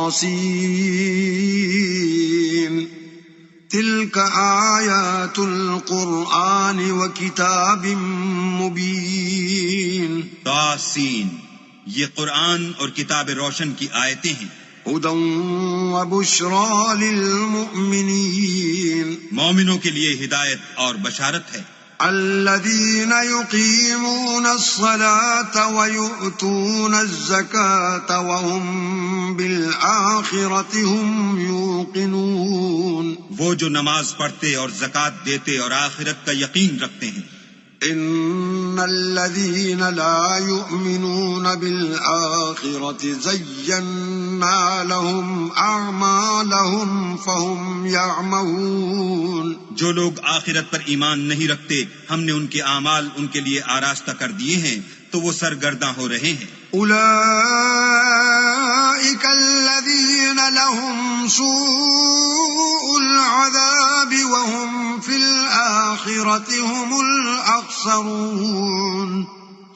طاسين تلك آيات القرآن وكتاب مبين. طاسين، یہ قرآن اور کتاب روشن کی آیتیں ہیں. هدى وبشرى للمؤمنين، مومنوں کے لیے ہدایت اور بشارت ہے. الذين يقيمون الصلاة ويؤتون الزكاة وهم بالآخرة هم يوقنون. وہ جو نماز پڑھتے اور زکوٰۃ دیتے اور آخرت کا یقین رکھتے ہیں. ان الذين لا يؤمنون بالآخرة زينا لهم اعمالهم فهم يعمهون. جو لوگ آخرت پر ایمان نہیں رکھتے ہم نے ان کے اعمال ان کے لیے آراستہ کر دیے ہیں تو وہ سرگرداں ہو رہے ہیں. اولئك الذين لهم سوء العذاب وهم في الآخرة هم الأخسرون.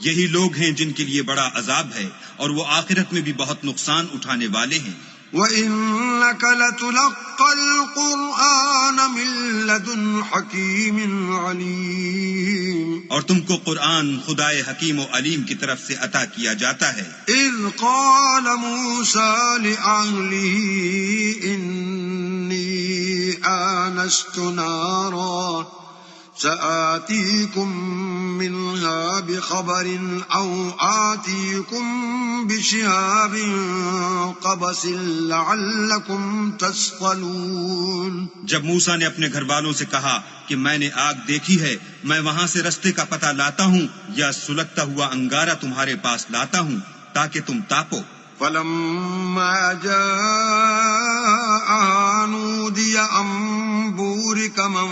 یہی لوگ ہیں جن کے لیے بڑا عذاب ہے اور وہ آخرت میں بھی بہت نقصان اٹھانے والے ہیں. وَإِنَّكَ لَتُلَقَّى الْقُرْآنَ مِن لَّدُنْ حَكِيمٍ عَلِيمٍ. اور تم کو قرآن خدائے حکیم و علیم کی طرف سے عطا کیا جاتا ہے. اذ قال موسیٰ لأہلہ انی آنست نارا سآتیکم منها بخبر او آتیکم بشہاب قبس لعلکم تصطلون. جب موسیٰ نے اپنے گھر والوں سے کہا کہ میں نے آگ دیکھی ہے، میں وہاں سے رستے کا پتہ لاتا ہوں یا سلگتا ہوا انگارہ تمہارے پاس لاتا ہوں تاکہ تم تاپو. فلما جاء نودي أن بورك من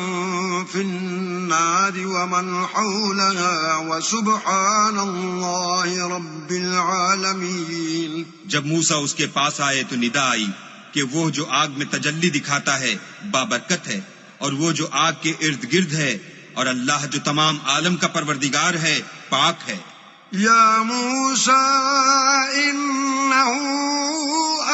في النار ومن حولها وسبحان الله رب العالمين. جب موسیٰ اس کے پاس آئے تو ندا آئی کہ وہ جو آگ میں تجلی دکھاتا ہے بابرکت ہے، اور وہ جو آگ کے ارد گرد ہے، اور اللہ جو تمام عالم کا پروردگار ہے پاک ہے. یا موسیٰ انہو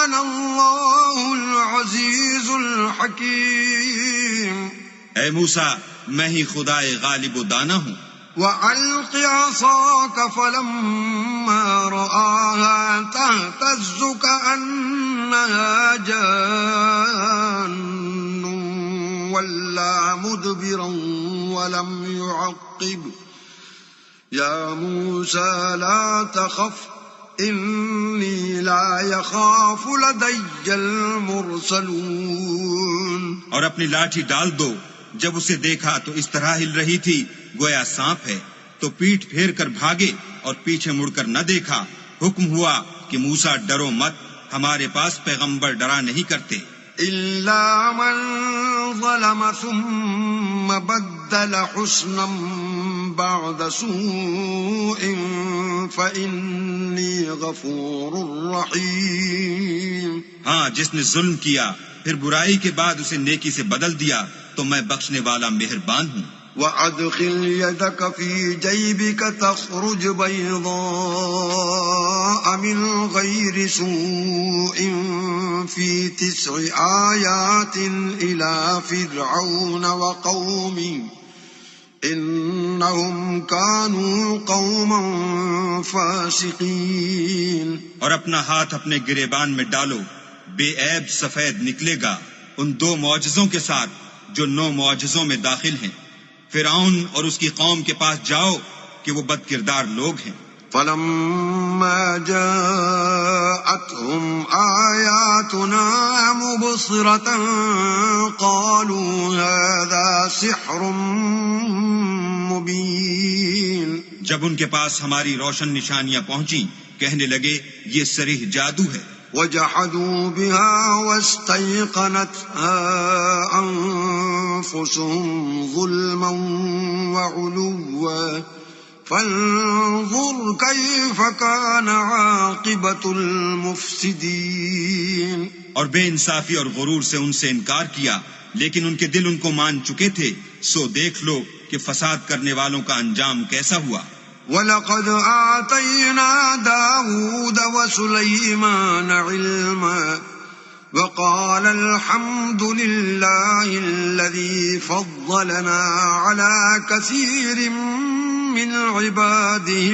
انا اللہ العزیز الحکیم. اے موسیٰ میں ہی خدائے غالب و دانا ہوں. وَأَلْقِ عَصَاكَ فَلَمَّا رَآهَا تَهْتَزُّ كَأَنَّهَا جَانٌّ وَلَّى مُدْبِرًا وَلَمْ يُعَقِّبْ. يَا مُوسَى لَا تَخَفْ إِنِّي لَا يَخَافُ لَدَيَّ الْمُرْسَلُونَ. اور اپنی لاٹھی ڈال دو. جب اسے دیکھا تو اس طرح ہل رہی تھی گویا سانپ ہے، تو پیٹھ پھیر کر بھاگے اور پیچھے مڑ کر نہ دیکھا. حکم ہوا کہ موسیٰ ڈرو مت، ہمارے پاس پیغمبر ڈرا نہیں کرتے. إِلَّا مَنْ ظَلَمَ ثُمَّ بَدَّلَ حُسْنًا بَعْدَ سُوءٍ فَإِنِّي غَفُورٌ رَحِيمٌ. ہاں، جس نے ظلم کیا پھر برائی کے بعد اسے نیکی سے بدل دیا تو میں بخشنے والا مہربان ہوں. وَأَدْخِلْ يَدَكَ فِي جَيْبِكَ تَخْرُجْ بَيْضَاءَ مِنْ غَيْرِ سُوءٍ فِي 9 آيَاتٍ إِلَى فِرْعَوْنَ وَقَوْمِهِ إِنَّهُمْ كَانُوا قَوْمًا فَاسِقِينَ. اور اپنا ہاتھ اپنے گریبان میں ڈالو، بے عیب سفید نکلے گا ان 2 معجزوں کے ساتھ جو 9 معجزوں میں داخل ہیں. فرعون اور اس کی قوم کے پاس جاؤ کہ وہ بد کردار لوگ ہیں. فَلَمَّا جَاءَتْهُمْ آيَاتُنَا مُبْصِرَةً قَالُوا هَذَا سِحْرٌ مُبِينٌ. جب ان کے پاس ہماری روشن نشانیاں پہنچیں کہنے لگے یہ صریح جادو ہے. وَجَحَدُوا بِهَا وَاسْتَيْقَنَتْهَا أَنفُسُهُمْ ظُلْمًا وَعُلُوًّا فَانظُرْ كَيْفَ كَانَ عَاقِبَةُ الْمُفْسِدِينَ. اور بے انصافی اور غرور سے ان سے انکار کیا، لیکن ان کے دل ان کو مان چکے تھے، سو دیکھ لو کہ فساد کرنے والوں کا انجام کیسا ہوا. وَلَقَدْ آتَيْنَا دَاوُودَ وَسُلَيْمَانَ عِلْمًا والحمد لله الذي فضلنا على كثير من عباده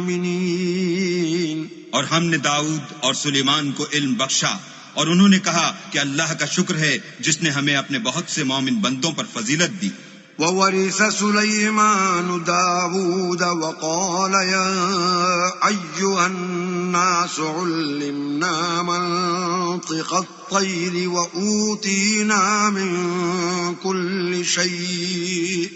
المؤمنين. اور ہم نے داؤد اور سلیمان کو علم بخشا، اور انہوں نے کہا کہ اللہ کا شکر ہے جس نے ہمیں اپنے بہت سے مومن بندوں پر فضیلت دی. وورث سليمان داود وقال يا أيها الناس علمنا منطق الطير وأوتينا من كل شيء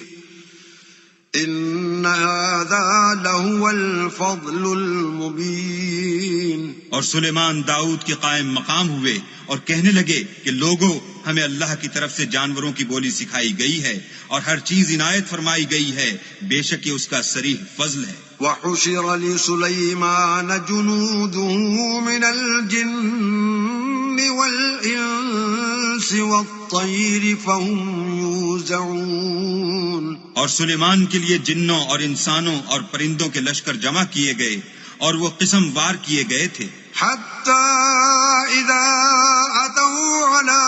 إن هذا لهو الفضل المبين. اور سلیمان داؤد کے قائم مقام ہوئے اور کہنے لگے کہ لوگو، ہمیں اللہ کی طرف سے جانوروں کی بولی سکھائی گئی ہے اور ہر چیز عنایت فرمائی گئی ہے، بے شک یہ اس کا صریح فضل ہے. وحشر لسليمان جنوده من الجن والإنس والطير فهم يوزعون. اور سلیمان کے لیے جنوں اور انسانوں اور پرندوں کے لشکر جمع کیے گئے اور وہ قسم وار کیے گئے تھے. حتى إذا أتوا على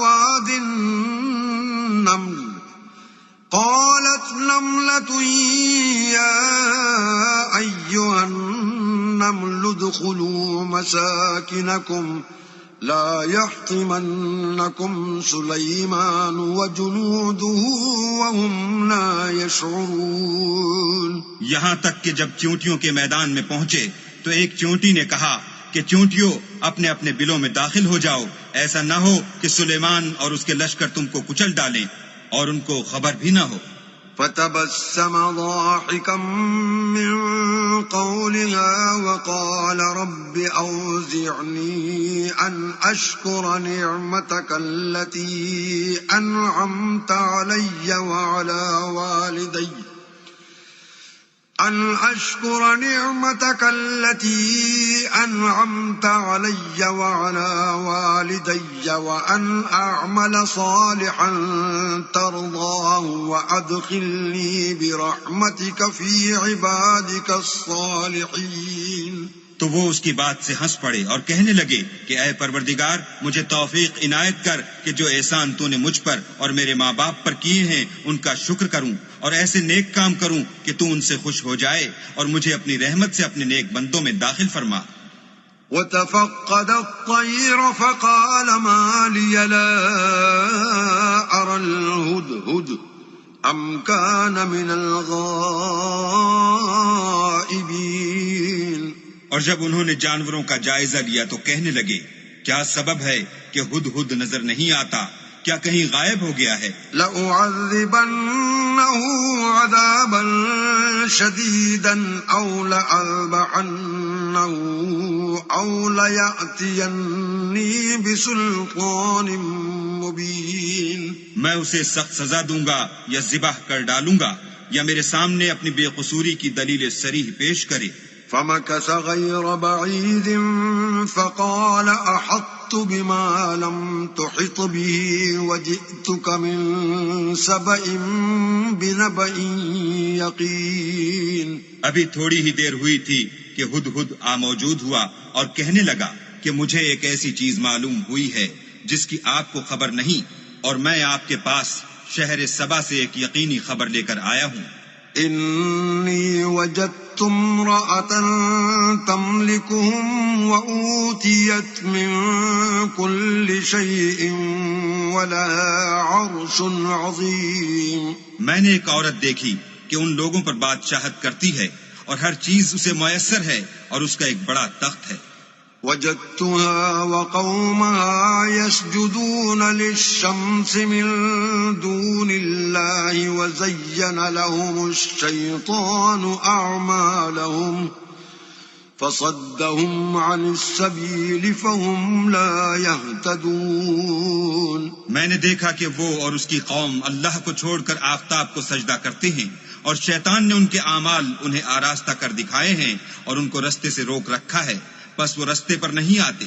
واد النمل قالت نملة يا أيها النمل ادخلوا مساكنكم لا يحطمنكم سليمان وجنوده وهم لا يشعرون. یہاں تک کہ جب چونٹیوں کے میدان میں پہنچے تو ایک چونٹی نے کہا کہ چونٹیوں اپنے اپنے بلوں میں داخل ہو جاؤ، ایسا نہ ہو کہ سلیمان اور اس کے لشکر تم کو کچل ڈالیں اور ان کو خبر بھی نہ ہو. فتبسم ضاحكا من قولها وقال رب أوزعني أن أشكر نعمتك التي أنعمت علي وعلى والدي أن أشكر نعمتك التي أنعمت علي وعلى والدي وأن أعمل صالحا ترضاه وأدخلني برحمتك في عبادك الصالحين. تو وہ اس کی بات سے ہنس پڑے اور کہنے لگے کہ اے پروردگار، مجھے توفیق عنایت کر کہ جو احسان تو نے مجھ پر اور میرے ماں باپ پر کیے ہیں ان کا شکر کروں اور ایسے نیک کام کروں کہ تو ان سے خوش ہو جائے اور مجھے اپنی رحمت سے اپنے نیک بندوں میں داخل فرما. وتفقد الطير فقال ما لي لا أرى الهدهد أم كان من الغائبين. اور جب انہوں نے جانوروں کا جائزہ لیا تو کہنے لگے کیا سبب ہے کہ ہدہد نظر نہیں آتا، کیا کہیں غائب ہو گیا ہے؟ لأعذبنه عذابا شديدا أو لأذبحنه أو ليأتيني بسلطان مبين. میں اسے سخت سزا دوں گا یا ذبح کر ڈالوں گا یا میرے سامنے اپنی بے قصوری کی دلیل صریح پیش کرے. فمكث غير بعيد فقال أحطت بما لم تحط به وجئتك من سبأ بنبأ يقين. ابھی تھوڑی ہی دیر ہوئی تھی کہ ہدہد موجود ہوا اور کہنے لگا کہ مجھے ایک ایسی چیز معلوم ہوئی ہے جس کی آپ کو خبر نہیں، اور میں آپ کے پاس شہر سبا سے ایک یقینی خبر لے کر آیا ہوں. إني وجدت امرأة تملكهم وأوتيت من كل شيء ولها عرش عظيم. میں نے ایک عورت دیکھی کہ ان لوگوں پر بادشاہت کرتی ہے اور ہر چیز اسے میسر ہے اور اس کا ایک بڑا تخت ہے. وجدتها وقومها يسجدون للشمس من دون الله وزين لهم الشيطان أعمالهم فصدهم عن السبيل فهم لا يهتدون. میں نے دیکھا کہ وہ اور اس کی قوم اللہ کو چھوڑ کر آفتاب کو سجدہ کرتے ہیں اور شیطان نے ان کے اعمال انہیں آراستہ کر دکھائے ہیں اور ان کو رستے سے روک رکھا ہے، بس وہ رستے پر نہیں آتے.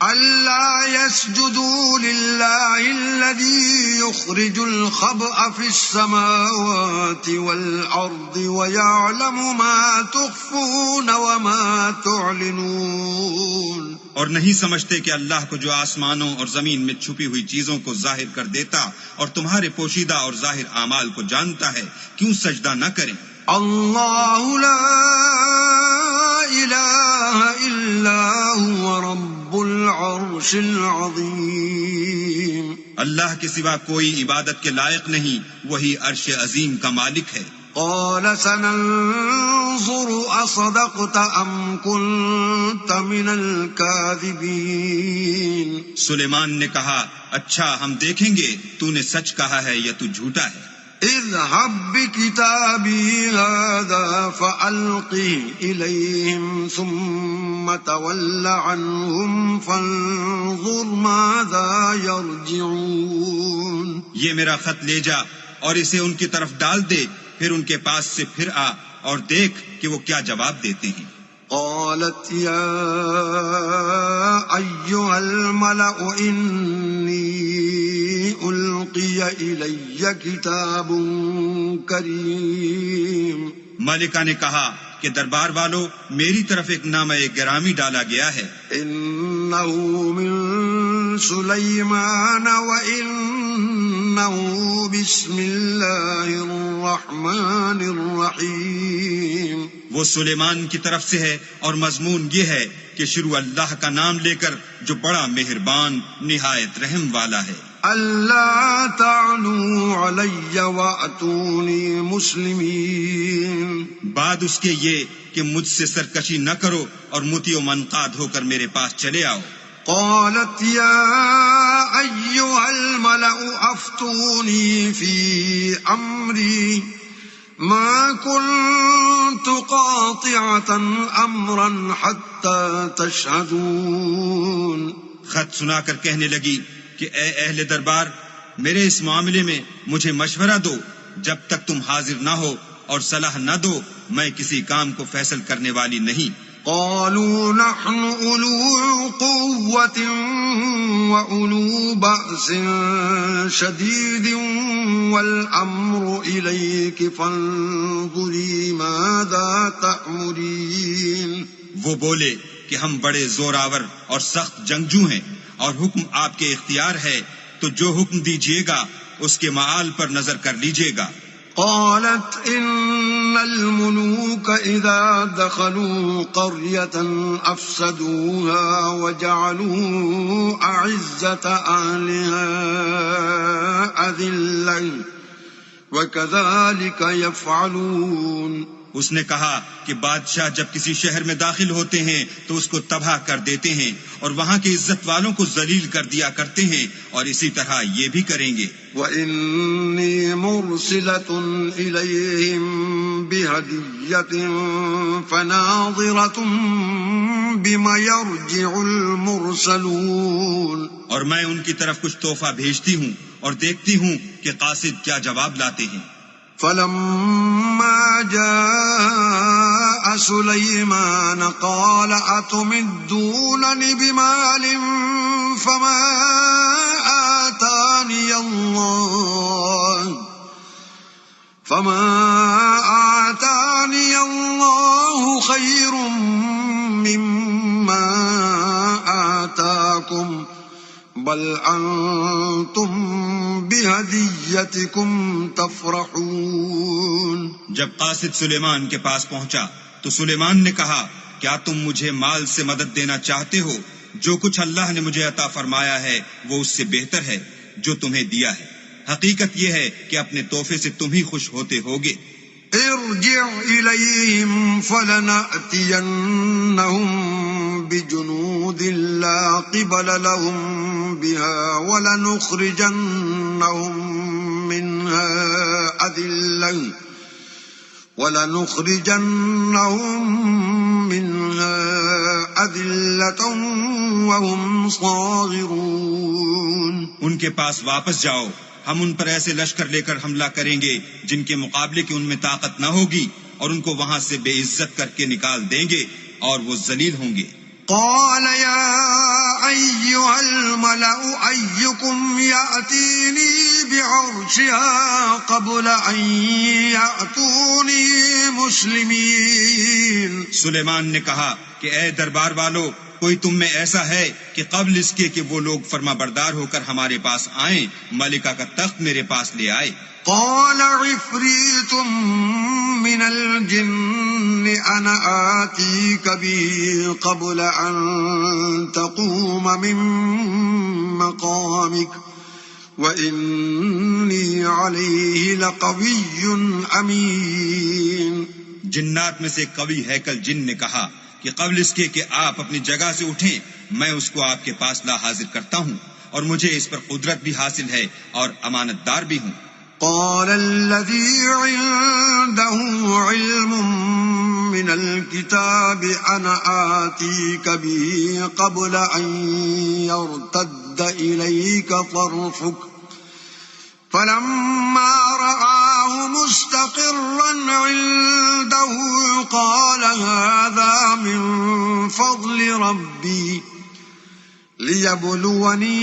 ألا يسجدوا لله الذي يخرج الخبأ في السماوات والأرض ويعلم ما تخفون وما تعلنون. اور نہیں سمجھتے کہ اللہ کو جو آسمانوں اور زمین میں چھپی ہوئی چیزوں کو ظاہر کر دیتا اور تمہارے پوشیدہ اور ظاہر اعمال کو جانتا ہے، کیوں سجدہ نہ کریں؟ اللہ لا الہ الا هو رب العرش العظیم. اللہ کے سوا کوئی عبادت کے لائق نہیں، وہی عرش عظیم کا مالک ہے. قال سننظر اصدقت ام كنت من الكاذبین. سلیمان نے کہا، اچھا ہم دیکھیں گے تو نے سچ کہا ہے یا تو جھوٹا ہے. اذهب بكتابي هذا فألقه إليهم ثم تول عنهم فانظر ماذا يرجعون. یہ میرا خط لے جا اور اسے ان کی طرف ڈال دے، پھر ان کے پاس سے پھر آ اور دیکھ کہ وہ کیا جواب دیتے ہیں. قالت يا أيها الملأ إني ألقي إلي كتاب كريم. ملکہ نے کہا کہ دربار والو، میری طرف ایک نامہ گرامی ڈالا گیا ہے. إنه من سليمان وإنه بسم الله الرحمن الرحيم. وہ سلیمان کی طرف سے ہے اور مضمون یہ ہے کہ شروع اللہ کا نام لے کر جو بڑا مہربان نہایت رحم والا ہے. اللہ تعلوا علی واتونی مسلمین. بعد اس کے یہ کہ مجھ سے سرکشی نہ کرو اور مطیع و منقاد ہو کر میرے پاس چلے آؤ. قالت یا ایها الملأ افتونی فی امری ما كنت قاطعة امرا حتى تشهدون. خط سنا کر کہنے لگی کہ اے اہل دربار، میرے اس معاملے میں مجھے مشورہ دو، جب تک تم حاضر نہ ہو اور صلاح نہ دو میں کسی کام کو فیصل کرنے والی نہیں. قالوا نحن أولو قوة وأولو بأس شديد والأمر إليك فانظري ماذا تأمرين. وہ بولے کہ ہم بڑے زوراور اور سخت جنگجو ہیں اور حکم آپ کے اختیار ہے، تو جو حکم دیجیے گا اس کے معال پر نظر کر لیجیے گا. قالت ان الملوك اذا دخلوا قرية افسدوها وجعلوا اعزة اهلها اذلة وكذلك يفعلون. اس نے کہا کہ بادشاہ جب کسی شہر میں داخل ہوتے ہیں تو اس کو تباہ کر دیتے ہیں اور وہاں کے عزت والوں کو ذلیل کر دیا کرتے ہیں، اور اسی طرح یہ بھی کریں گے. وَإِنِّي مُرْسِلَةٌ إِلَيْهِمْ بِهَدِيَّةٍ فَنَاظِرَةٌ بِمَ يَرْجِعُ الْمُرْسَلُونَ. اور میں ان کی طرف کچھ تحفہ بھیجتی ہوں اور دیکھتی ہوں کہ قاصد کیا جواب لاتے ہیں. فَلَمَّا جَاءَ سُلَيْمَانَ قَالَ أَتُمِدُّونَنِ بِمَالٍ فَمَا آتَانِيَ اللَّهُ خَيْرٌ مِّمَّا آتَاكُمْ بل انتم بہدیتکم تفرحون. جب قاصد سلیمان کے پاس پہنچا تو سلیمان نے کہا، کیا تم مجھے مال سے مدد دینا چاہتے ہو؟ جو کچھ اللہ نے مجھے عطا فرمایا ہے وہ اس سے بہتر ہے جو تمہیں دیا ہے. حقیقت یہ ہے کہ اپنے تحفے سے تم ہی خوش ہوتے ہوگے. ارجع الیہم فلنأتینہم بجنود لا قبل لهم بها ولنخرجنهم منها أذلة وهم صاغرون. ان کے پاس واپس جاؤ، ہم ان پر ایسے لشکر لے کر حملہ کریں گے جن کے مقابلے کی ان میں طاقت نہ ہوگی، اور ان کو وہاں سے بے عزت کر کے نکال دیں گے اور وہ ذلیل ہوں گے. قال يا الملأ أيكم يأتيني بعرشها قبل أن يأتوني مسلمين. سلیمان نے کہا کہ اے دربار والو، کوئی تم میں ایسا ہے کہ قبل اس کے کہ وہ لوگ فرما بردار ہو کر ہمارے پاس آئیں ملکہ کا تخت میرے پاس لے آئے. قال عفريت من الجن أنا آتيك به قبل أن تقوم من مقامك وإني عليه لقوي أمين. جنات میں سے قوی ہیکل جن نے کہا کہ قبل اس کے کہ آپ اپنی جگہ سے اٹھیں میں اس کو آپ کے پاس لا حاضر کرتا ہوں، اور مجھے اس پر قدرت بھی حاصل ہے اور امانت دار بھی ہوں. قال الذي عنده علم من الكتاب أنا آتيك به قبل أن يرتد إليك طرفك فلما رآه مستقرا عنده قال هذا من فضل ربي ليبلوني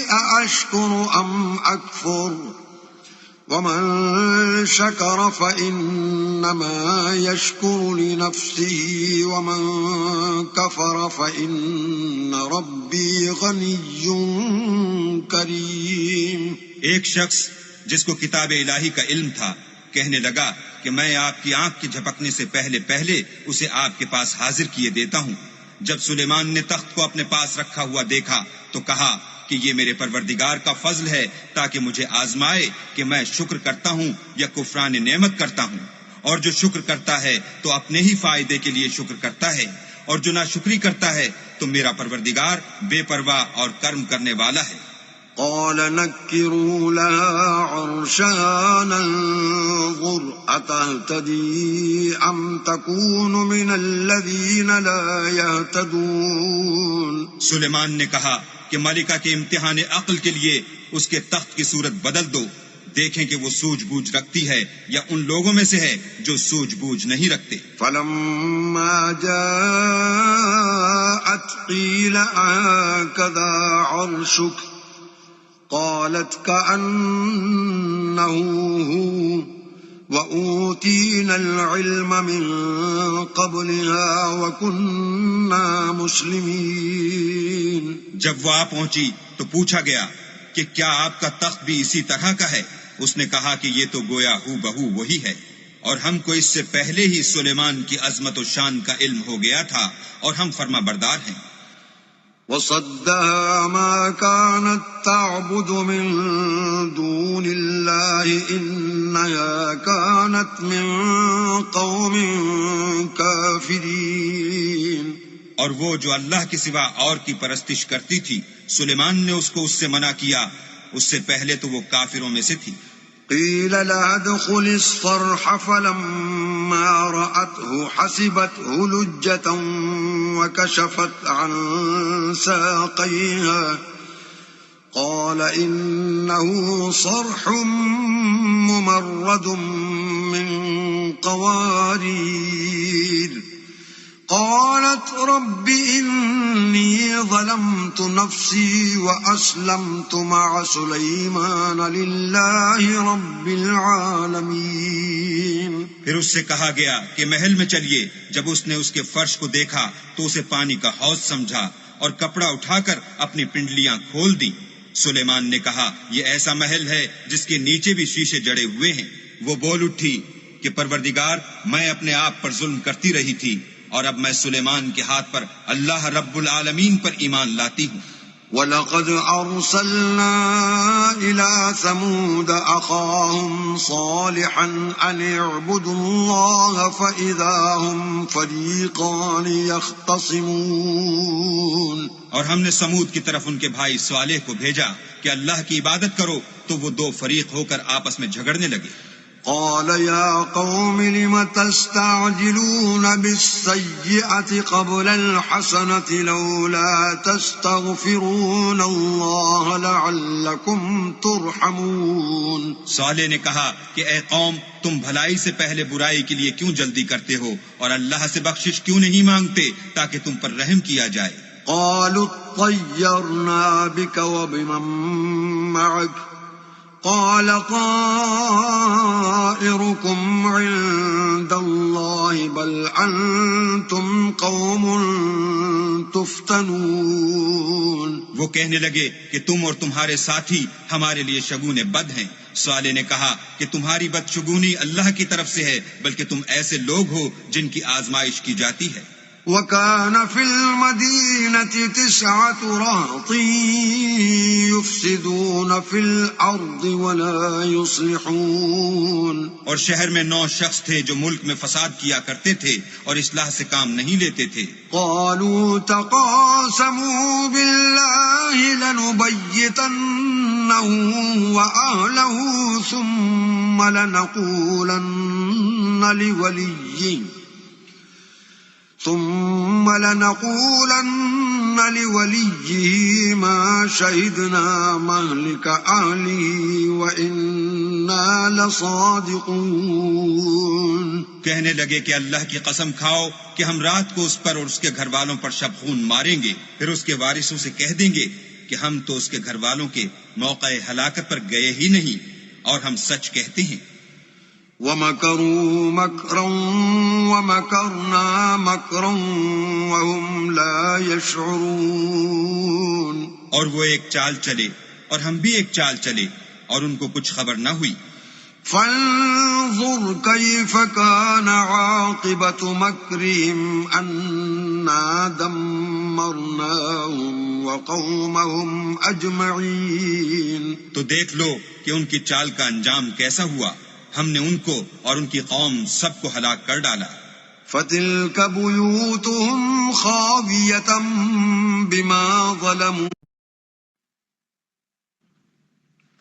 أأشكر أم أكفر ومن شكر فإنما يشكر لنفسه ومن كفر فإن ربي غني كريم. ایک شخص جس کو کتاب الہی کا علم تھا کہنے لگا کہ میں آپ کی آنکھ کے جھپکنے سے پہلے پہلے اسے آپ کے پاس حاضر کیے دیتا ہوں. جب سلیمان نے تخت کو اپنے پاس رکھا ہوا دیکھا تو کہا کہ یہ میرے پروردگار کا فضل ہے تاکہ مجھے آزمائے کہ میں شکر کرتا ہوں یا کفران نعمت کرتا ہوں، اور جو شکر کرتا ہے تو اپنے ہی فائدے کے لیے شکر کرتا ہے، اور جو ناشکری کرتا ہے تو میرا پروردگار بے پرواہ اور کرم کرنے والا ہے. قال نكروا لها عرشها ننظر أتهتدي أم تكون من الذين لا يهتدون. سلیمان نے کہا کہ ملکہ کے امتحان عقل کے لیے اس کے تخت کی صورت بدل دو، دیکھیں کہ وہ سوجھ بوجھ رکھتی ہے یا ان لوگوں میں سے ہے جو سوجھ بوجھ نہیں رکھتے. فلما جاءت قيل هكذا عرشك قالت كأنه هو وأوتينا العلم من قبلها وكنا مسلمين. جب وہ آ پہنچی تو پوچھا گیا کہ کیا آپ کا تخت بھی اسی طرح کا ہے؟ اس نے کہا کہ یہ تو گویا ہو بہو وہی ہے، اور ہم کو اس سے پہلے ہی سلیمان کی عظمت و شان کا علم ہو گیا تھا اور ہم فرما بردار ہیں. وصدها ما كانت تعبد من دون الله إنها كانت من قوم كافرين. اور وہ جو اللہ کے سوا اور کی پرستش کرتی تھی سلیمان نے اس کو اس سے منع کیا، اس سے پہلے تو وہ کافروں میں سے تھی. قيل لها ادخل الصرح فلما رأته حسبته لجة وكشفت عن ساقيها قال إنه صرح ممرد من قوارير قالت رب إني ظلمت نفسي وأسلمت مع سليمان لله رب العالمين. پھر اس سے کہا گیا کہ محل میں چلیے. جب اس نے اس کے فرش کو دیکھا تو اسے پانی کا حوض سمجھا اور کپڑا اٹھا کر اپنی پنڈلیاں کھول دی. سلیمان نے کہا یہ ایسا محل ہے جس کے نیچے بھی شیشے جڑے ہوئے ہیں. وہ بول اٹھی کہ پروردگار میں اپنے آپ پر ظلم کرتی رہی تھی اور اب میں سلیمان کے ہاتھ پر اللہ رب العالمین پر ایمان لاتی ہوں. وَلَقَدْ أَرْسَلْنَا إِلَى ثَمُودَ أَخَاهُمْ صَالِحًا أَنِ اعْبُدُوا اللَّهَ فَإِذَا هُمْ فَرِيقَانِ يَخْتَصِمُونَ. اور ہم نے سمود کی طرف ان کے بھائی صالح کو بھیجا کہ اللہ کی عبادت کرو، تو وہ دو فریق ہو کر آپس میں جھگڑنے لگے. قال يا قوم لم تستعجلون بالسيئة قبل الحسنة لولا تستغفرون الله لعلكم ترحمون. صالح نے کہا کہ اے قوم تم بھلائی سے پہلے برائی کے لیے کیوں جلدی کرتے ہو اور اللہ سے بخشش کیوں نہیں مانگتے تاکہ تم پر رحم کیا جائے. قالوا اطيرنا بك وبمن معك قال طائركم عند الله بل أنتم قوم تفتنون. وہ کہنے لگے کہ تم اور تمہارے ساتھی ہمارے لیے شگون بد ہیں. صالح نے کہا کہ تمہاری بدشگونی اللہ کی طرف سے ہے، بلکہ تم ایسے لوگ ہو جن کی آزمائش کی جاتی ہے. وَكَانَ فِي الْمَدِينَةِ 9 رَهْطٍ يُفْسِدُونَ فِي الْأَرْضِ وَلَا يُصْلِحُونَ. اور شہر میں 9 شخص تھے جو ملک میں فساد کیا کرتے تھے اور اصلاح سے کام نہیں لیتے تھے. قَالُوا تَقَاسَمُوا بِاللَّهِ لَنُبَيِّتَنَّهُ وَأَهْلَهُ ثُمَّ لَنَقُولَنَّ لِوَلِيِّهِ مَا شَهِدْنَا مَهْلِكَ أَهْلِهِ وَإِنَّا لَصَادِقُونَ. کہنے لگے کہ اللہ کی قسم کھاؤ کہ ہم رات کو اس پر اور اس کے گھر والوں پر شب خون ماریں گے، پھر اس کے وارثوں سے کہہ دیں گے کہ ہم تو اس کے گھر والوں کے موقع ہلاکت پر گئے ہی نہیں، اور ہم سچ کہتے ہیں. وَمَكَرُوا مَكْرًا وَمَكَرْنَا مَكْرًا وَهُمْ لَا يَشْعُرُونَ. اور وہ ایک چال چلے اور ہم بھی ایک چال چلے اور ان کو کچھ خبر نہ ہوئی. فانظر كيف كان عاقبة مكرهم أنا دمرناهم وقومهم أجمعين. تو دیکھ لو کہ ان کی چال کا انجام کیسا ہوا. ہم نے ان کو اور ان کی قوم سب کو ہلاک کر ڈالا. فتلك بيوتهم خاوية بما ظلموا.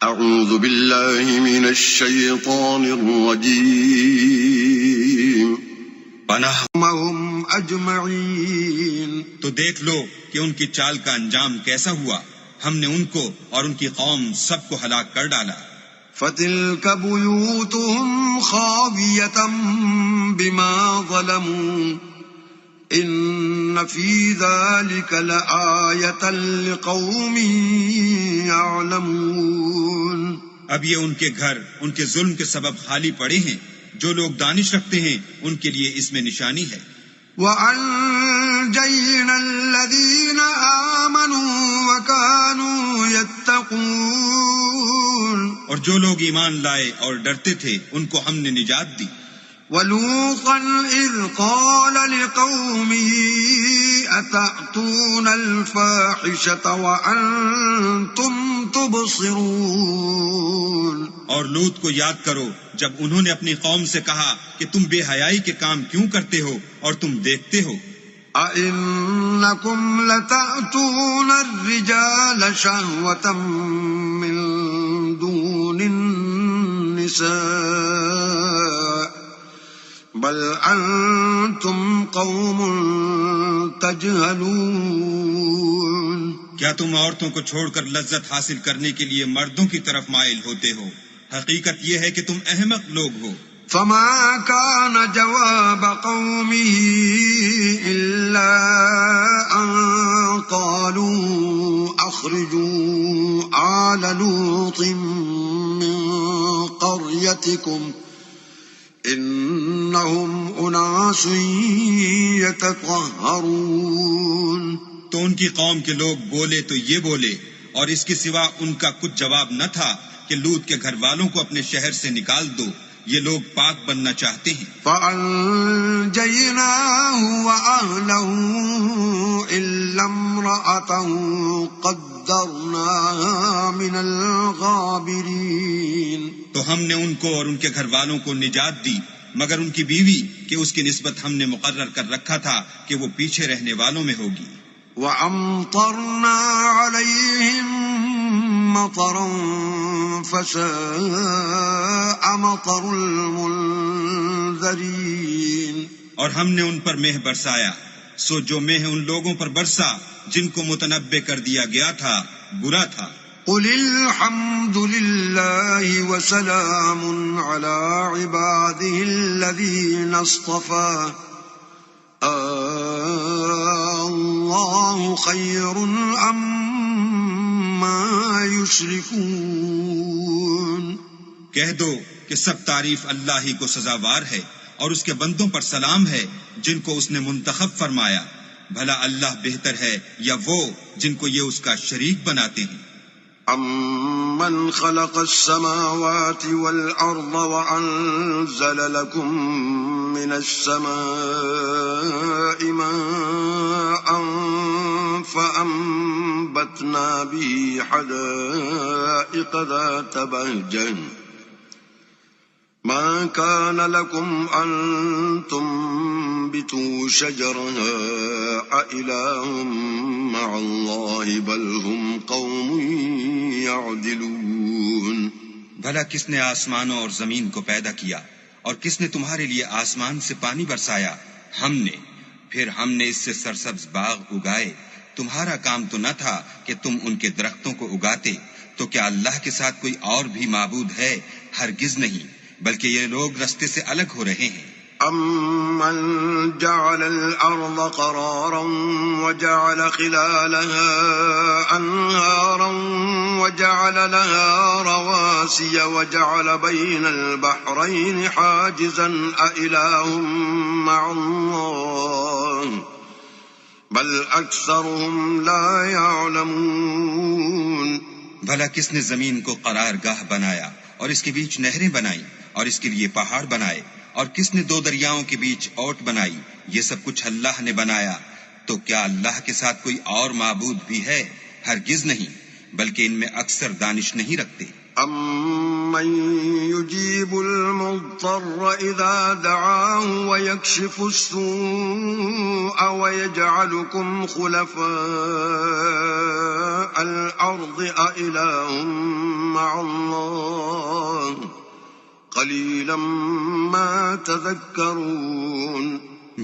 أعوذ بالله من الشيطان الرجيم. وهم أجمعين. تو دیکھ لو کہ ان کی چال کا انجام کیسا ہوا. ہم نے ان کو اور ان کی قوم سب کو ہلاک کر ڈالا. فتلك بيوتهم خاوية بما ظلموا إن في ذلك لآية لقوم يعلمون. اب یہ ان کے گھر ان کے ظلم کے سبب خالی پڑے ہیں. جو لوگ دانش رکھتے ہیں ان کے لیے اس میں نشانی ہے. وَأَنجَيْنَا الَّذِينَ آمَنُوا وَكَانُوا يَتَّقُونَ. اور جو لوگ ایمان لائے اور ڈرتے تھے ان کو ہم نے نجات دی. وَلُوطًا إِذْ قَالَ لِقَوْمِهِ أَتَأْتُونَ الْفَاحِشَةَ وَأَنْتُمْ تُبْصِرُونَ. اور لوط کو یاد کرو جب انہوں نے اپنی قوم سے کہا کہ تم بے حیائی کے کام کیوں کرتے ہو اور تم دیکھتے ہو. أَإِنَّكُمْ لَتَأْتُونَ الرِّجَالَ شَهْوَةً مِّن دُونِ النِّسَاءِ بَلْ أَنْتُمْ قَوْمٌ تَجْهَلُونَ. کیا تم عورتوں کو چھوڑ کر لذت حاصل کرنے کے لیے مردوں کی طرف مائل ہوتے ہو؟ حقیقت یہ ہے کہ تم احمق لوگ ہو. فما كان جواب قومه إلا أن قالوا أخرجوا آل لوط من قريتكم إنهم أناس يتطهرون. تو ان کی قوم کے لوگ بولے تو یہ بولے، اور اس کے سوا ان کا کچھ جواب نہ تھا کہ لوط کے گھر والوں کو اپنے شہر سے نکال دو، یہ لوگ پاک بننا چاہتے ہیں. فَأَنْجَيْنَاهُ وَأَهْلَهُ إِلَّا امْرَأَتَهُ قَدَّرْنَاهَا مِنَ الْغَابِرِينَ. تو ہم نے ان کو اور ان کے گھر والوں کو نجات دی مگر ان کی بیوی کہ اس کی نسبت ہم نے مقرر کر رکھا تھا کہ وہ پیچھے رہنے والوں میں ہوگی. وَأَمْطَرْنَا عَلَيْهِمْ مَطَرًا فَسَاءَ مَطَرُ الْمُنذَرِينَ. اور ہم نے ان پر مہ برسایا، سو جو مہ ان لوگوں پر برسا جن کو متنبع کر دیا گیا تھا برا تھا. قُلِ الْحَمْدُ لِلَّهِ وَسَلَامٌ عَلَى عِبَادِهِ الَّذِينَ اصْطَفَى الله خير عما يشركون کہہ دو کہ سب تعریف اللہ ہی کو سزاوار ہے اور اس کے بندوں پر سلام ہے جن کو اس نے منتخب فرمایا. بھلا اللہ بہتر ہے یا وہ جن کو یہ اس کا شریک بناتے ہیں؟ أَمَّنْ خَلَقَ السَّمَاوَاتِ وَالْأَرْضَ وَأَنزَلَ لَكُم مِّنَ السَّمَاءِ مَاءً فَأَنبَتْنَا بِهِ حَدَائِقَ ذَاتَ بَهْجَةٍ ما كان لكم أن تنبتوا شجرها أإله مع الله بل هم قوم يعدلون. بھلا کس نے آسمانوں اور زمین کو پیدا کیا اور کس نے تمہارے لیے آسمان سے پانی برسایا؟ ہم نے. پھر ہم نے اس سے سرسبز باغ اگائے. تمہارا کام تو نہ تھا کہ تم ان کے درختوں کو اگاتے. تو کیا اللہ کے ساتھ کوئی اور بھی معبود ہے؟ ہرگز نہیں، بلکہ یہ لوگ رستے سے الگ ہو رہے ہیں. أَمَّنْ جَعَلَ الْأَرْضَ قَرَارًا وَجَعَلَ خِلَالَهَا أَنْهَارًا وَجَعَلَ لَهَا رَوَاسِيَ وَجَعَلَ بَيْنَ الْبَحْرَيْنِ حَاجِزًا أَإِلَٰهٌ مَّعَ اللَّهِ بَلْ أَكْثَرُهُمْ لَا يَعْلَمُونَ. بھلا کس نے زمین کو قرار گاہ بنایا اور اس کے بیچ نہریں بنائیں اور اس کے لیے پہاڑ بنائے، اور کس نے 2 دریاؤں کے بیچ اوٹ بنائی؟ یہ سب کچھ اللہ نے بنایا. تو کیا اللہ کے ساتھ کوئی اور معبود بھی ہے؟ ہرگز نہیں، بلکہ ان میں اکثر دانش نہیں رکھتے. أَمَّن يُجِيبُ الْمُضْطَرَّ إِذَا دَعَاهُ وَيَكْشِفُ السُّوءَ وَيَجْعَلُكُمْ خُلَفَاءَ الْأَرْضِ أَإِلَٰهٌ مَّعَ اللَّهِ قَلِيلًا مَّا تَذَكَّرُونَ.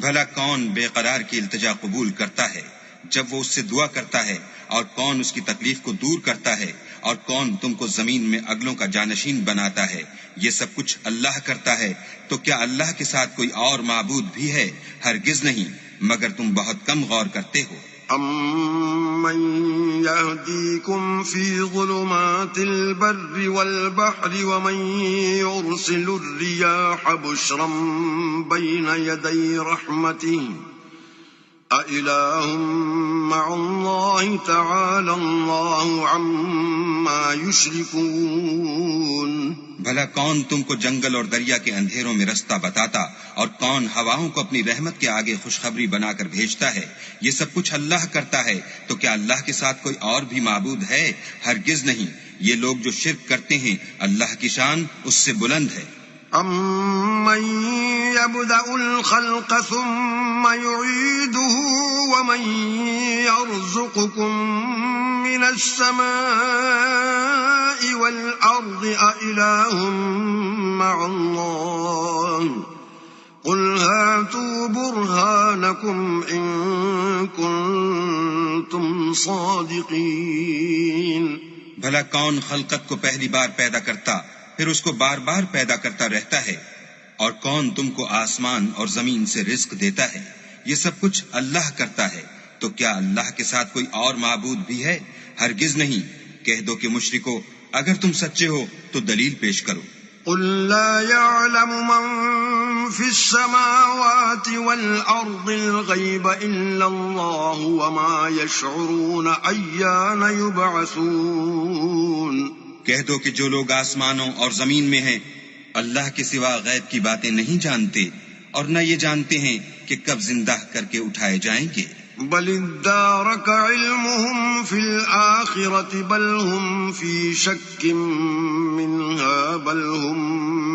بھلا کون بے قرار کی التجا قبول کرتا ہے جب وہ اس سے دعا کرتا ہے، اور کون اس کی تکلیف کو دور کرتا ہے، اور کون تم کو زمین میں اگلوں کا جانشین بناتا ہے؟ یہ سب کچھ اللہ کرتا ہے. تو کیا اللہ کے ساتھ کوئی اور معبود بھی ہے؟ ہرگز نہیں، مگر تم بہت کم غور کرتے ہو. أَمَّن يَهْدِيكُمْ فِي ظُلُمَاتِ الْبَرِّ وَالْبَحْرِ وَمَن يُرْسِلُ الرِّيَاحَ بُشْرًا بَيْنَ يَدَيْ رَحْمَتِهِ أَإِلَٰهٌ مَّعَ اللَّهِ تَعَالَى اللَّهُ عَمَّا يُشْرِكُونَ. بھلا کون تم کو جنگل اور دریا کے اندھیروں میں رستہ بتاتا، اور کون ہواؤں کو اپنی رحمت کے آگے خوشخبری بنا کر بھیجتا ہے؟ یہ سب کچھ اللہ کرتا ہے. تو کیا اللہ کے ساتھ کوئی اور بھی معبود ہے؟ ہرگز نہیں. یہ لوگ جو شرک کرتے ہیں اللہ کی شان اس سے بلند ہے. أَمَّن يَبْدَأُ الْخَلْقَ ثُمَّ يُعِيدُهُ وَمَن يَرْزُقُكُم مِّنَ السَّمَاءِ وَالْأَرْضِ أَإِلَٰهٌ مَّعَ اللَّهِ قُلْ هَاتُوا بُرْهَانَكُمْ إِن كُنتُمْ صَادِقِينَ. بھلا کون خلقت کو پہلی بار پیدا کرتا پھر اس کو بار بار پیدا کرتا رہتا ہے؟ اور کون تم کو آسمان اور زمین سے رزق دیتا ہے؟ یہ سب کچھ اللہ کرتا ہے. تو کیا اللہ کے ساتھ کوئی اور معبود بھی ہے؟ ہرگز نہیں. کہہ دو کہ مشرکو، اگر تم سچے ہو تو دلیل پیش کرو. قل لا يعلم من في السماوات والأرض الغيب إلا الله وما يشعرون أيان يبعثون. کہہ دو کہ جو لوگ آسمانوں اور زمین میں ہیں اللہ کے سوا غیب کی باتیں نہیں جانتے، اور نہ یہ جانتے ہیں کہ کب زندہ کر کے اٹھائے جائیں گے. بل ادارك علمهم في الآخرة بل هم في شك منها بل هم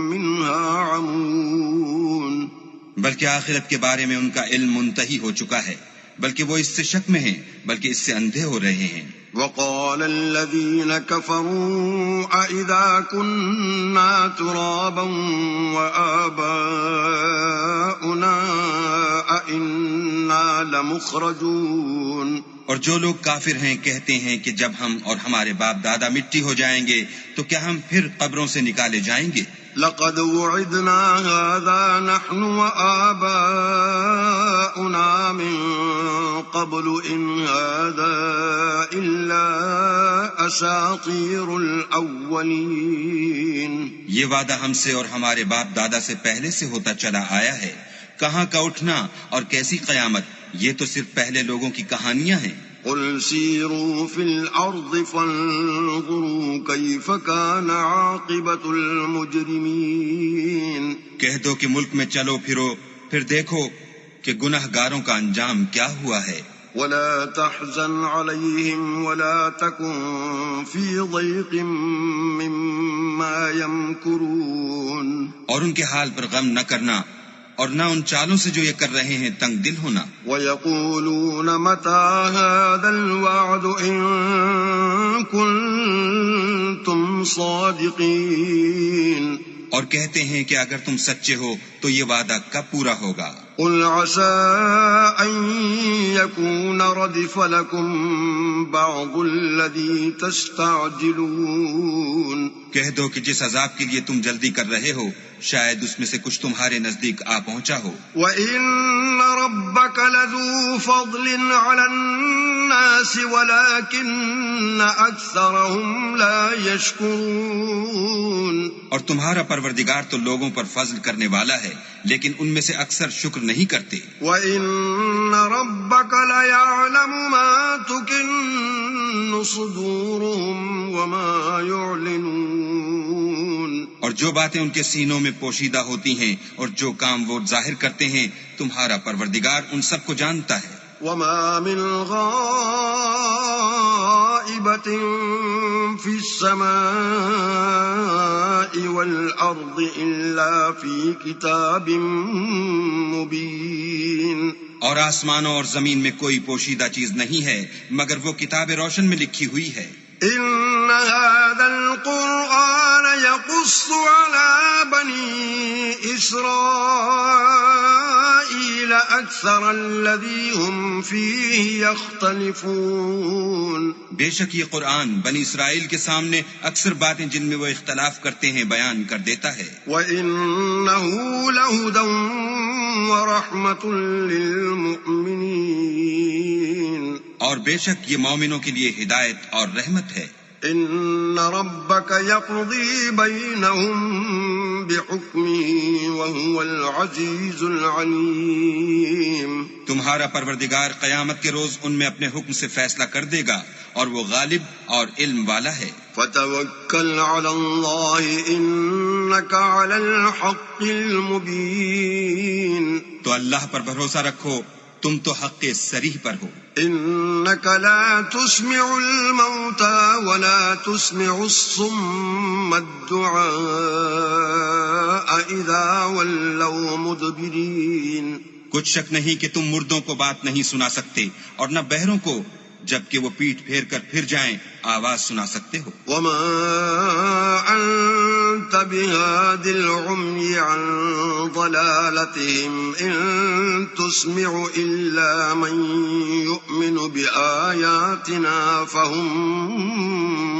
منها عمون. بلکہ آخرت کے بارے میں ان کا علم منتہی ہو چکا ہے، بلکہ وہ اس سے شک میں ہیں، بلکہ اس سے اندھے ہو رہے ہیں. وقال الذين كفروا أإذا كنا ترابا وآباؤنا أإنا لمخرجون. اور جو لوگ کافر ہیں کہتے ہیں کہ جب ہم اور ہمارے باپ دادا مٹی ہو جائیں گے تو کیا ہم پھر قبروں سے نکالے جائیں گے؟ لقد وعدنا هذا نحن وآباؤنا من قبل إن هذا إلا أساطير الأولين. یہ وعدہ ہم سے اور ہمارے باپ دادا سے پہلے سے ہوتا چلا آیا ہے. کہاں کا اٹھنا اور کیسی قیامت، یہ تو صرف پہلے لوگوں کی کہانیاں ہیں. قل سيروا في الأرض فانظروا كيف كان عاقبة المجرمين. کہہ دو کہ ملک میں چلو پھرو، پھر دیکھو کہ گناہ گاروں کا انجام کیا ہوا ہے. ولا تحزن عليهم ولا تكن في ضيق مما يمكرون. اور ان کے حال پر غم نہ کرنا اور نہ ان چالوں سے جو یہ کر رہے ہیں تنگ دل ہونا. وَيَقُولُونَ مَتَى هَذَا الْوَعْدُ إِن كُنتُمْ صَادِقِينَ. اور کہتے ہیں کہ اگر تم سچے ہو تو یہ وعدہ کب پورا ہوگا. قُلْ عَسَىٰ أَن يَكُونَ رَدِفَ لَكُمْ بَعْضُ الَّذِي تَسْتَعْجِلُونَ. کہہ دو کہ جس عذاب کے لیے تم جلدی کر رہے ہو شاید اس میں سے کچھ تمہارے نزدیک آ پہنچا ہو. وَإِنَّ رَبَّكَ لَذُو فَضْلٍ عَلَى النَّاسِ وَلَكِنَّ أَكْثَرَهُمْ لَا يَشْكُرُونَ. اور تمہارا پروردگار تو لوگوں پر فضل کرنے والا ہے لیکن ان میں سے اکثر شکر نہیں کرتے. وَإِنَّ رَبَّكَ لَيَعْلَمُ مَا تُكِنُّ صُدُورُهُمْ وَمَا يُعْلِنُونَ. اور جو باتیں ان کے سینوں میں پوشیدہ ہوتی ہیں اور جو کام وہ ظاہر کرتے ہیں تمہارا پروردگار ان سب کو جانتا ہے. وَمَا مِنْ غَائِبَةٍ فِي السَّمَاءِ وَالْأَرْضِ إِلَّا فِي كِتَابٍ مُبِينٍ. اور آسمانوں اور زمین میں کوئی پوشیدہ چیز نہیں ہے مگر وہ کتاب روشن میں لکھی ہوئی ہے. إِنَّ هَذَا الْقُرْآنَ يَقُصُّ عَلَى بَنِي إِسْرَائِيلَ أَكْثَرَ الَّذِي هُمْ فِيهِ يَخْتَلِفُونَ. بے شک یہ قرآن بنی اسرائیل کے سامنے اکثر باتیں جن میں وہ اختلاف کرتے ہیں بیان کر دیتا ہے. وَإِنَّهُ لَهُدًى وَرَحْمَةٌ لِّلْمُؤْمِنِينَ. اور بے شک یہ مومنوں کے لیے ہدایت اور رحمت ہے. إِنَّ رَبَّكَ يَقْضِي بَيْنَهُم بِحُكْمِهِ وَهُوَ الْعَزِيزُ الْعَلِيمُ. تمہارا پروردگار قیامت کے روز ان میں اپنے حکم سے فیصلہ کر دے گا اور وہ غالب اور علم والا ہے. فَتَوَكَّلْ عَلَى اللَّهِ إِنَّكَ عَلَى الْحَقِّ الْمُبِينِ. تو اللہ پر بھروسہ رکھو، تم تو حق صریح پر ہو. إِنَّكَ لَا تُسْمِعُ الْمَوْتَى وَلَا تُسْمِعُ الصُّمَّ الدُّعَاءَ إِذَا وَلَّوْا مُدْبِرِينَ. کچھ شک نہیں کہ تم مردوں کو بات نہیں سنا سکتے اور نہ بہروں کو جبکہ وہ پیٹ پھیر کر پھر جائیں آواز سنا سکتے ہو. وَمَا أَنْتَ بِهَادِ الْعُمْيِ عَنْ ضَلَالَتِهِمْ إِن تُسْمِعُ إِلَّا مَن يُؤْمِنُ بِآيَاتِنَا فَهُمْ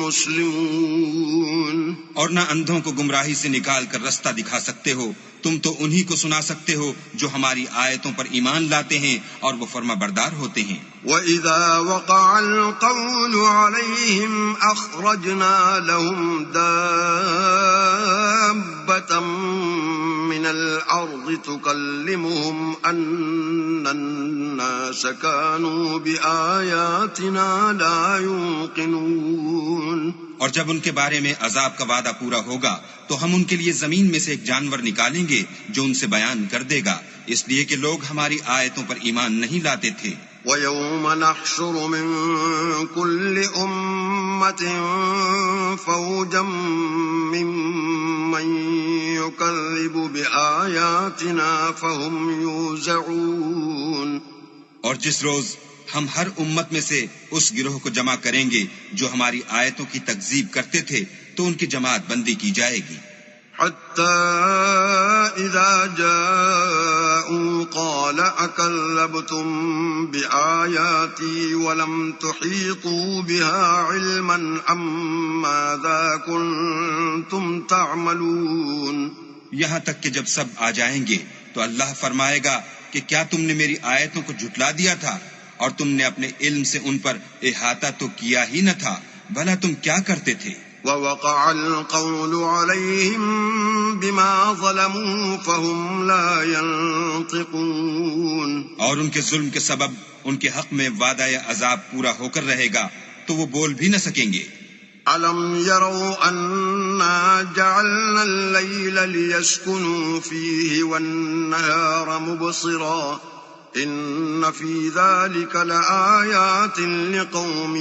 مُسْلِمُونَ. اور نہ اندھوں کو گمراہی سے نکال کر رستہ دکھا سکتے ہو، تم تو انہی کو سنا سکتے ہو جو ہماری آیتوں پر ایمان لاتے ہیں اور وہ فرما بردار ہوتے ہیں. وَإِذَا وَقَعَ الْقَوْلُ عَلَيْهِمْ أَخْرَجْنَا لَهُمْ دَابَّةً مِّنَ الْأَرْضِ تُكَلِّمُهُمْ أَنَّ النَّاسَ كَانُوا بِآيَاتِنَا لَا يُوقِنُونَ. اور جب ان کے بارے میں عذاب کا وعدہ پورا ہوگا تو ہم ان کے لیے زمین میں سے ایک جانور نکالیں گے جو ان سے بیان کر دے گا، اس لیے کہ لوگ ہماری آیتوں پر ایمان نہیں لاتے تھے. وَيَوْمَ نَحْشُرُ مِن كُلِّ أُمَّةٍ فَوْجًا مِّمَّن يُكَذِّبُ بِآيَاتِنَا فَهُمْ يُوزَعُونَ. اور جس روز ہم ہر امت میں سے اس گروہ کو جمع کریں گے جو ہماری آیتوں کی تکذیب کرتے تھے تو ان کی جماعت بندی کی جائے گی. حتى إذا جاءوا قال أكذبتم بآياتي ولم تحيطوا بها علما أم ماذا كنتم تعملون. یہاں تک کہ جب سب آ جائیں گے تو اللہ فرمائے گا کہ کیا تم نے میری آیتوں کو جھٹلا دیا تھا اور تم نے اپنے علم سے ان پر احاطہ تو کیا ہی نہ تھا، بھلا تم کیا کرتے تھے؟ ووقع القول عليهم بما ظلموا فهم لا ينطقون. اور ان کے ظلم کے سبب ان کے حق میں وعدہ عذاب پورا ہو کر رہے گا تو وہ بول بھی نہ سکیں گے. أَلَمْ يَرَوْا أَنَّا جَعَلْنَا اللَّيْلَ لِيَسْكُنُوا فِيهِ وَالنَّهَارَ مُبْصِرًا إِنَّ فِي ذَلِكَ لَآيَاتٍ لِقَوْمٍ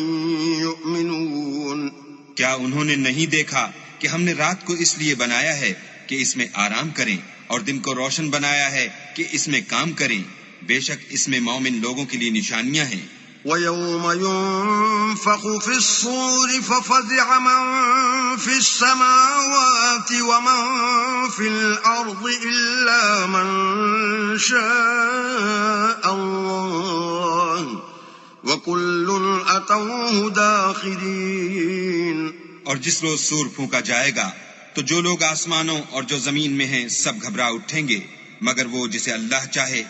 يُؤْمِنُونَ. کیا انہوں نے نہیں دیکھا کہ ہم نے رات کو اس لیے بنایا ہے کہ اس میں آرام کریں اور دن کو روشن بنایا ہے کہ اس میں کام کریں؟ بے شک اس میں مومن لوگوں کے لیے نشانیاں ہیں. وَيَوْمَ يُنفَخُ فِي الصُّورِ فَفَزِعَ مَن فِي السَّمَاوَاتِ وَمَن فِي الْأَرْضِ إِلَّا مَن شَاءَ اللَّهُ وَكُلٌّ أَتَوْهُ دَاخِرِينَ. اور جس روز سور پھونکا جائے گا تو جو لوگ آسمانوں اور جو زمین میں ہیں سب گھبرا اٹھیں گے مگر وہ جسے اللہ چاہے،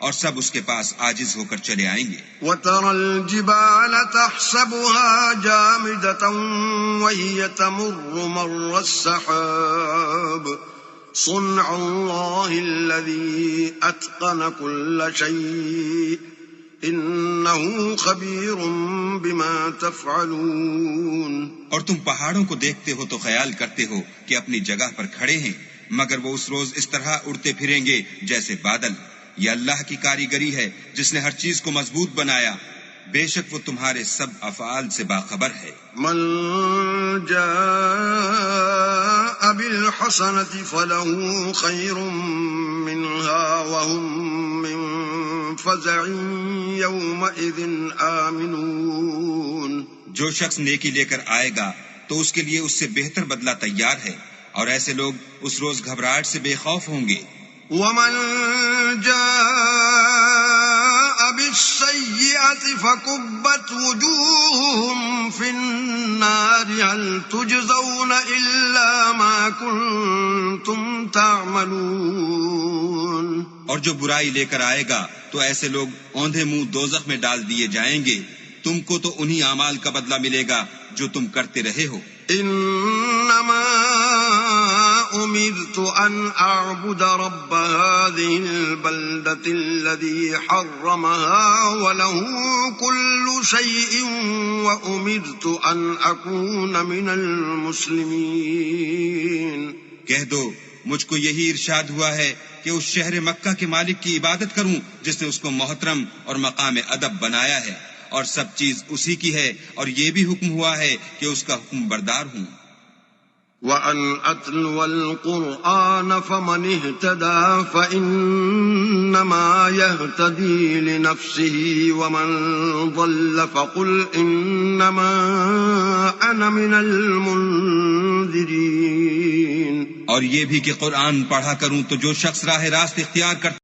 اور سب اس کے پاس عاجز ہو کر چلے آئیں گے. وَتَرَى الْجِبَالَ تَحْسَبُهَا جَامِدَةً وَهِيَ تَمُرُّ مَرَّ السَّحَابِ صُنْعَ اللَّهِ الَّذِي أَتْقَنَ كُلَّ شَيْءٍ إِنَّهُ خَبِيرٌ بِمَا تَفْعَلُونَ. اور تم پہاڑوں کو دیکھتے ہو تو خیال کرتے ہو کہ اپنی جگہ پر کھڑے ہیں، مگر وہ اس روز اس طرح اڑتے پھریں گے جیسے بادل. یہ اللہ کی کاریگری ہے جس نے ہر چیز کو مضبوط بنایا، بے شک وہ تمہارے سب افعال سے باخبر ہے. من جاء بالحسنة فله خير منها وهم من فزع يومئذ آمنون. جو شخص نیکی لے کر آئے گا تو اس کے لیے اس سے بہتر بدلہ تیار ہے، اور ایسے لوگ اس روز گھبراہٹ سے بے خوف ہوں گے. ومن جاء بالسيئة فكبت وجوههم في النار هل تجزون إلا ما كنتم تعملون. اور جو برائی لے کر آئے گا تو ایسے لوگ اوندھے منہ دوزخ میں ڈال دیے جائیں گے، تم کو تو انہی اعمال کا بدلہ ملے گا جو تم کرتے رہے ہو. انما امرت ان اعبد رب هذه البلدة الذي حرمها وله كل شيء وامرت ان اكون من المسلمين. کہہ دو مجھ کو یہی ارشاد ہوا ہے کہ اس شہر مکہ کے مالک کی عبادت کروں جس نے اس کو محترم اور مقام ادب بنایا ہے، اور سب چیز اسی کی ہے، اور یہ بھی حکم ہوا ہے کہ اس کا حکم بردار ہوں. وَأَنْ أَتْلُوَ الْقُرْآنَ فَمَنِ اهْتَدَى فَإِنَّمَا يَهْتَدِي لِنَفْسِهِ وَمَنْ ضَلَّ فَقُلْ إِنَّمَا أَنَا مِنَ الْمُنذِرِينَ. اور یہ بھی کہ قرآن پڑھا کروں تو جو شخص راہ راست اختیار کرتا